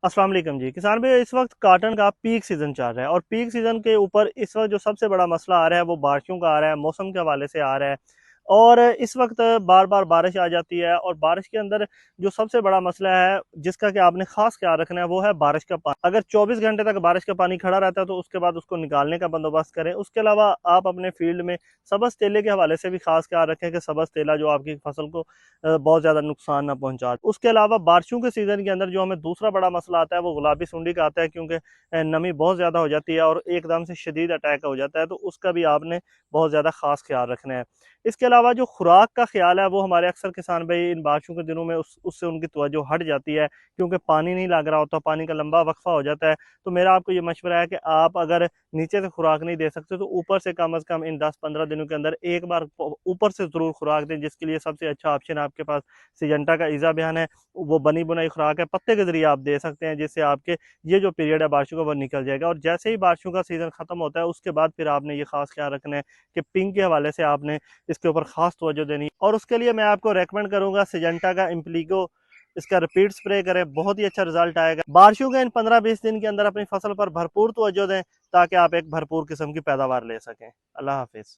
अस्सलाम वालेकुम जी। किसान भाई, इस वक्त काटन का पीक सीज़न चल रहा है और पीक सीज़न के ऊपर इस वक्त जो सबसे बड़ा मसला आ रहा है वो बारिशों का आ रहा है, मौसम के हवाले से आ रहा है। और इस वक्त बार बार बारिश आ जाती है और बारिश के अंदर जो सबसे बड़ा मसला है जिसका कि आपने खास ख्याल रखना है वो है बारिश का पानी। अगर 24 घंटे तक बारिश का पानी खड़ा रहता है तो उसके बाद उसको निकालने का बंदोबस्त करें। उसके अलावा आप अपने फील्ड में सब्ज़ तेले के हवाले से भी खास ख्याल रखें कि सब्ज़ तेला जो आपकी फसल को बहुत ज़्यादा नुकसान ना पहुंचा। उसके अलावा बारिशों के सीज़न के अंदर जो हमें दूसरा बड़ा मसला आता है वो गुलाबी सुंडी का आता है, क्योंकि नमी बहुत ज़्यादा हो जाती है और एकदम से शदीद अटैक हो जाता है, तो उसका भी आपने बहुत ज़्यादा खास ख्याल रखना है। इसके अलावा जो खुराक का ख्याल है वो हमारे अक्सर किसान भाई इन बारिशों के दिनों में उससे उनकी तवज्जो हट जाती है, क्योंकि पानी नहीं लग रहा होता, पानी का लंबा वक्फा हो जाता है। तो मेरा आपको ये मशवरा है कि आप अगर नीचे से खुराक नहीं दे सकते तो ऊपर से कम अज़ कम इन 10-15 दिनों के अंदर एक बार ऊपर से ज़रूर खुराक दें, जिसके लिए सबसे अच्छा ऑप्शन आपके पास सिजेंटा का ईज़ा बयान है। वो बनी बुनाई खुराक है, पत्ते के ज़रिए आप दे सकते हैं, जिससे आपके ये जो पीरियड है बारिशों का वो निकल जाएगा। और जैसे ही बारिशों का सीज़न ख़त्म होता है उसके बाद फिर आपने ये खास ख्याल रखना है कि पिंक के हवाले से आपने इसके ऊपर खास तवज्जो देनी है। और उसके लिए मैं आपको रेकमेंड करूंगा सिजेंटा का इम्प्लीगो, इसका रिपीट स्प्रे करें, बहुत ही अच्छा रिजल्ट आएगा। बारिशों के इन 15-20 दिन के अंदर अपनी फसल पर भरपूर तवज्जो दें ताकि आप एक भरपूर किस्म की पैदावार ले सकें। अल्लाह हाफिज़।